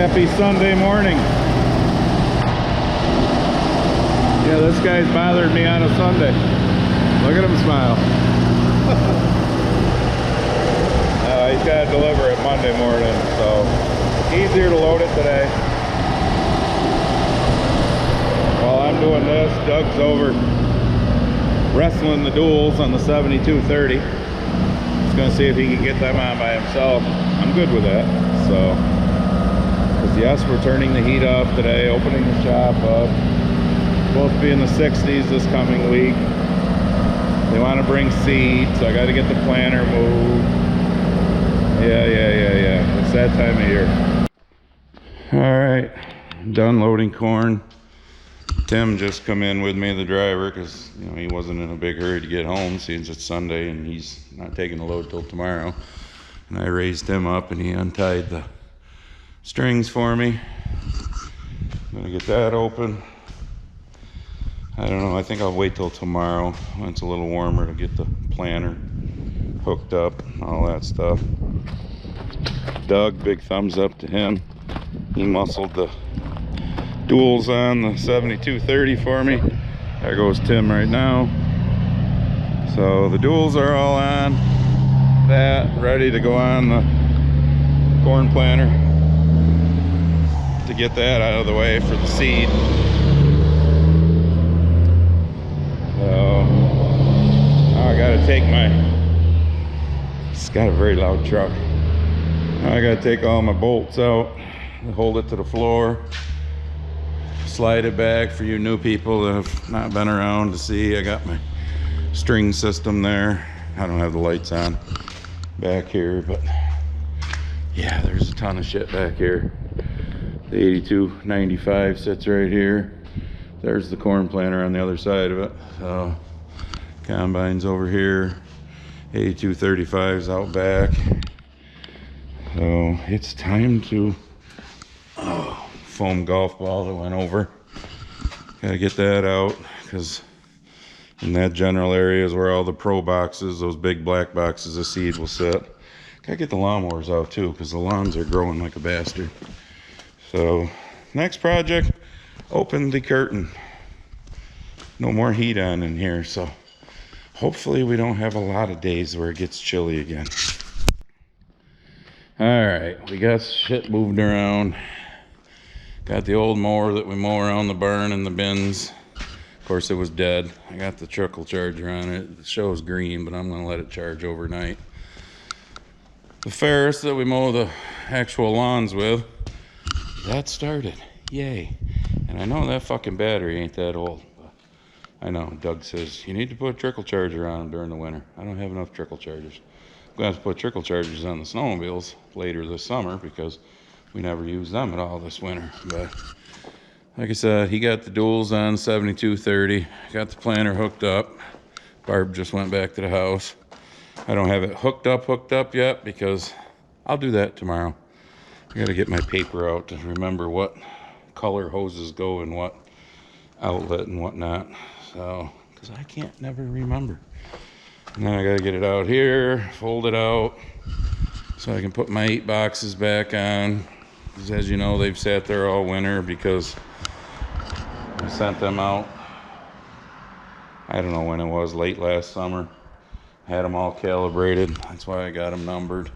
Happy Sunday morning. Yeah, this guy's bothered me on a Sunday. Look at him smile. He's got to deliver it Monday morning, so easier to load it today. While I'm doing this, Doug's over wrestling the duals on the 7230. He's going to see if he can get them on by himself. I'm good with that. So, because yes, we're turning the heat up today, opening the shop up. Supposed to be in the 60s this coming week. They want to bring seed, so I got to get the planter moved. Yeah. It's that time of year. All right, done loading corn. Tim just come in with me, the driver, because he wasn't in a big hurry to get home since it's Sunday and he's not taking the load till tomorrow. And I raised him up and he untied the strings for me. I'm gonna get that open. I don't know, I think I'll wait till tomorrow when it's a little warmer to get the planter hooked up, all that stuff. Doug, big thumbs up to him. He muscled the duals on the 7230 for me. There goes Tim right now. So the duals are all on that, ready to go on the corn planter to get that out of the way for the seed. So now I gotta take it's got a very loud truck. Now I gotta take all my bolts out and hold it to the floor. Slide it back for you new people that have not been around to see. I got my string system there. I don't have the lights on back here, but yeah, there's a ton of shit back here. The 8295 sits right here. There's the corn planter on the other side of it. So combine's over here. 8235's out back. So it's time to foam golf ball that went over. Gotta get that out, because in that general area is where all the pro boxes, those big black boxes of seed will sit. Gotta get the lawnmowers out too, because the lawns are growing like a bastard. So next project, open the curtain. No more heat on in here, so hopefully we don't have a lot of days where it gets chilly again. All right, we got shit moved around. Got the old mower that we mow around the barn and the bins. Of course, it was dead. I got the trickle charger on it. It shows green, but I'm gonna let it charge overnight. The Ferris that we mow the actual lawns with, that started. Yay. And I know that fucking battery ain't that old. I know, Doug says, you need to put a trickle charger on during the winter. I don't have enough trickle chargers. I'm going to have to put trickle chargers on the snowmobiles later this summer, because we never use them at all this winter. But like I said, he got the duals on 7230, got the planter hooked up. Barb just went back to the house. I don't have it hooked up yet, because I'll do that tomorrow. I got to get my paper out to remember what color hoses go in what outlet and whatnot. So, because I can't never remember. And then I got to get it out here, fold it out, so I can put my 8 boxes back on. Because as you know, they've sat there all winter because I sent them out. I don't know when it was, late last summer. Had them all calibrated. That's why I got them numbered.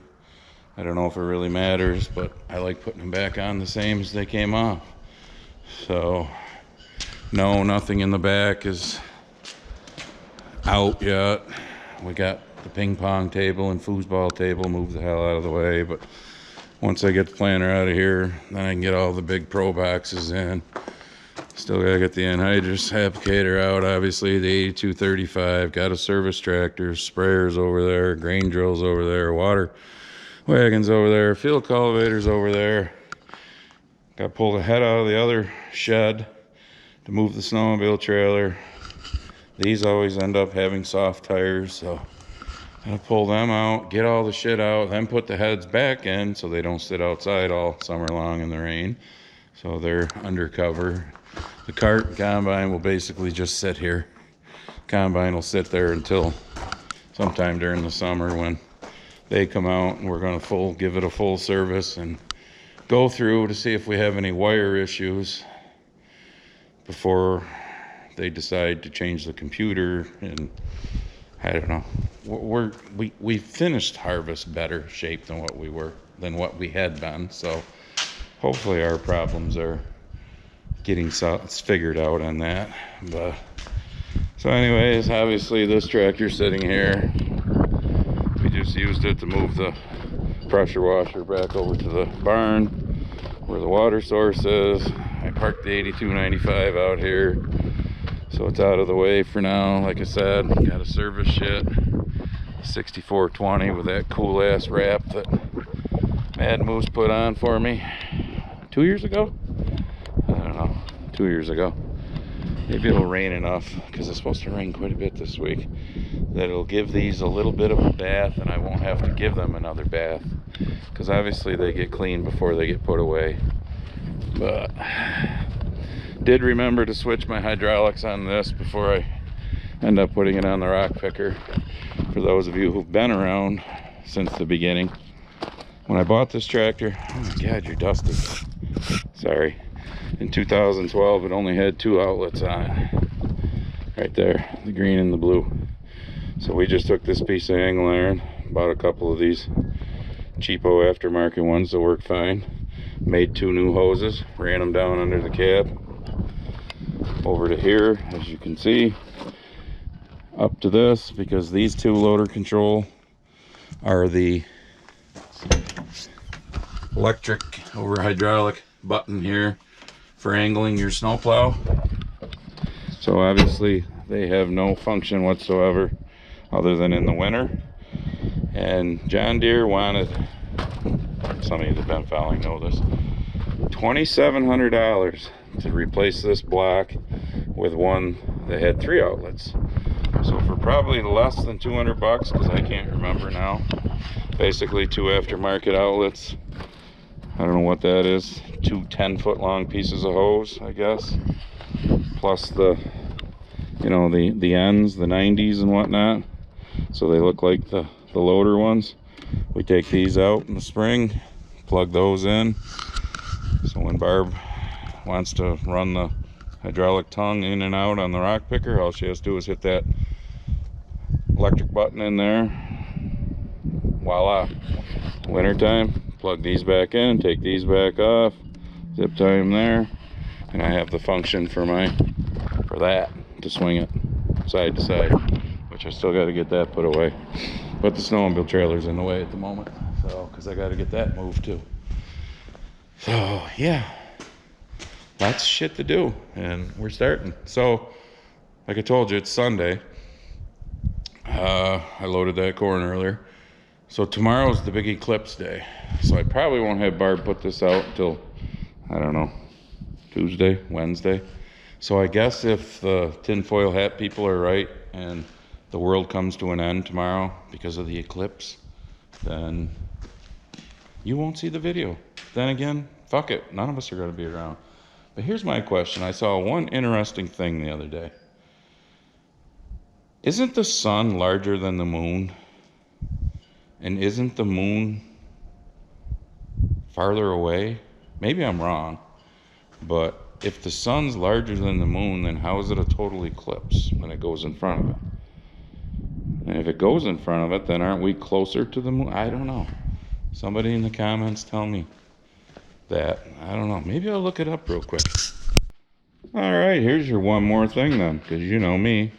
I don't know if it really matters, but I like putting them back on the same as they came off. So, no, nothing in the back is out yet. We got the ping pong table and foosball table moved the hell out of the way, but once I get the planter out of here, then I can get all the big pro boxes in. Still gotta get the anhydrous applicator out, obviously, the 8235, got a service tractor, sprayers over there, grain drills over there, water wagons over there, field cultivators over there. Got to pull the head out of the other shed to move the snowmobile trailer. These always end up having soft tires, so I'll pull them out, get all the shit out, then put the heads back in so they don't sit outside all summer long in the rain. So they're undercover. The cart and combine will basically just sit here. Combine will sit there until sometime during the summer when they come out, and we're going to give it a full service and go through to see if we have any wire issues before they decide to change the computer. And I don't know. We finished harvest better shape than what we had been. So hopefully our problems are getting figured out on that. But so anyways, obviously this tractor's sitting here. We just used it to move the pressure washer back over to the barn where the water source is. I parked the 8295 out here, so it's out of the way for now. Like I said, got a service shit 6420 with that cool ass wrap that Mad Moose put on for me 2 years ago. I don't know, 2 years ago. Maybe it'll rain enough, because it's supposed to rain quite a bit this week, that it'll give these a little bit of a bath, and I won't have to give them another bath, because obviously they get cleaned before they get put away. But did remember to switch my hydraulics on this before I end up putting it on the rock picker. For those of you who've been around since the beginning, when I bought this tractor, oh my god, you're dusty, sorry. In 2012, it only had 2 outlets on it. Right there, the green and the blue. So we just took this piece of angle iron, bought a couple of these cheapo aftermarket ones that work fine. Made 2 new hoses, ran them down under the cab. Over to here, as you can see. Up to this, because these 2 loader control are the electric over hydraulic button here for angling your snowplow. So obviously they have no function whatsoever other than in the winter. And John Deere wanted, some of you that have been following know this, $2,700 to replace this block with one that had 3 outlets. So for probably less than 200 bucks, because I can't remember now, basically 2 aftermarket outlets. I don't know what that is, 2 10-foot long pieces of hose, I guess, plus the, you know, the ends, the 90s and whatnot, so they look like the loader ones. We take these out in the spring, plug those in, so when Barb wants to run the hydraulic tongue in and out on the rock picker, all she has to do is hit that electric button in there. Voila. Wintertime, plug these back in, take these back off, zip tie them there, and I have the function for that to swing it side to side, which I still got to get that put away. But the snowmobile trailer's in the way at the moment, so because I got to get that moved too. So yeah, lots of shit to do, and we're starting. So like I told you, it's Sunday. I loaded that corn earlier. So tomorrow's the big eclipse day. So I probably won't have Barb put this out until, I don't know, Tuesday, Wednesday. So I guess if the tinfoil hat people are right and the world comes to an end tomorrow because of the eclipse, then you won't see the video. Then again, fuck it. None of us are going to be around. But here's my question. I saw one interesting thing the other day. Isn't the sun larger than the moon? And isn't the moon farther away? Maybe I'm wrong, but if the sun's larger than the moon, then how is it a total eclipse when it goes in front of it? And if it goes in front of it, then aren't we closer to the moon? I don't know. Somebody in the comments tell me that. I don't know. Maybe I'll look it up real quick. All right, here's your one more thing then, because you know me.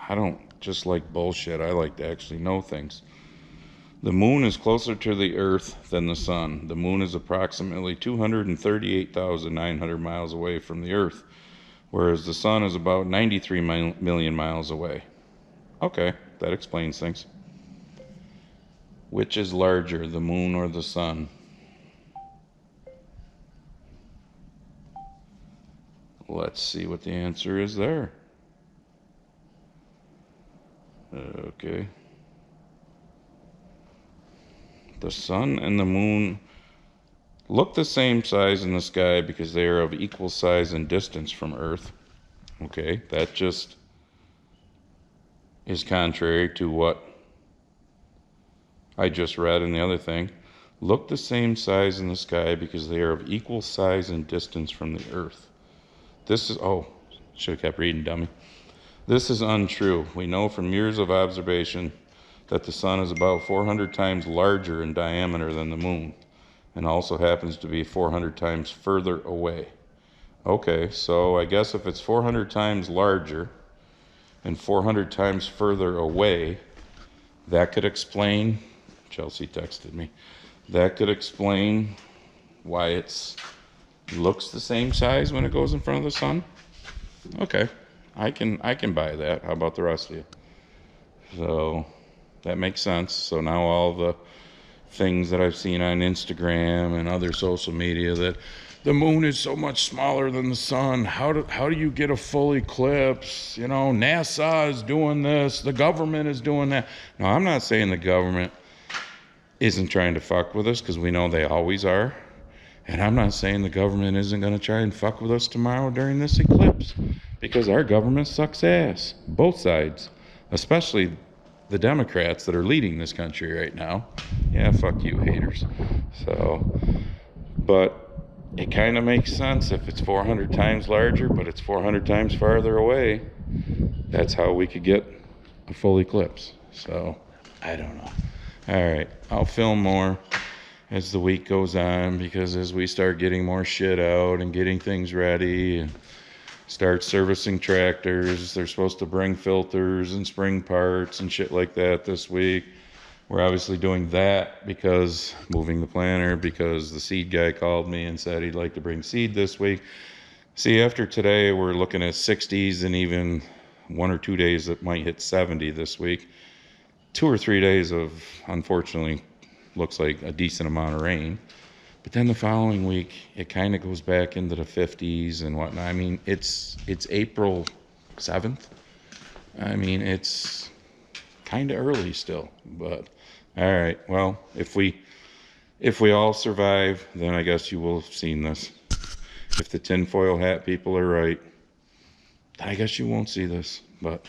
I don't just like bullshit. I like to actually know things. The moon is closer to the earth than the sun. The moon is approximately 238,900 miles away from the earth, whereas the sun is about 93 million miles away. Okay, that explains things. Which is larger, the moon or the sun? Let's see what the answer is there. Okay. The sun and the moon look the same size in the sky because they are of equal size and distance from Earth. Okay, that just is contrary to what I just read in the other thing. look the same size in the sky because they are of equal size and distance from the Earth. This is, oh, should have kept reading, dummy. This is untrue. We know from years of observation that the sun is about 400 times larger in diameter than the moon, and also happens to be 400 times further away. Okay, so I guess if it's 400 times larger and 400 times further away, that could explain, Chelsea texted me, that could explain why it looks the same size when it goes in front of the sun. Okay, I can buy that. How about the rest of you? So that makes sense. So now all the things that I've seen on Instagram and other social media that the moon is so much smaller than the sun. How do you get a full eclipse? You know, NASA is doing this, the government is doing that. No, I'm not saying the government isn't trying to fuck with us, because we know they always are. And I'm not saying the government isn't going to try and fuck with us tomorrow during this eclipse, because our government sucks ass. Both sides, especially the Democrats that are leading this country right now. Yeah, fuck you, haters. So, but it kind of makes sense if it's 400 times larger, but it's 400 times farther away. That's how we could get a full eclipse. So, I don't know. All right, I'll film more as the week goes on, because as we start getting more shit out and getting things ready and start servicing tractors, they're supposed to bring filters and spring parts and shit like that this week. We're obviously doing that because moving the planter, because the seed guy called me and said he'd like to bring seed this week. See, after today, we're looking at 60s, and even 1 or 2 days that might hit 70 this week. 2 or 3 days of, unfortunately, looks like a decent amount of rain. But then the following week, it kind of goes back into the 50s and whatnot. I mean, it's April 7th. I mean, it's kind of early still. But, all right, well, if we all survive, then I guess you will have seen this. If the tinfoil hat people are right, I guess you won't see this. But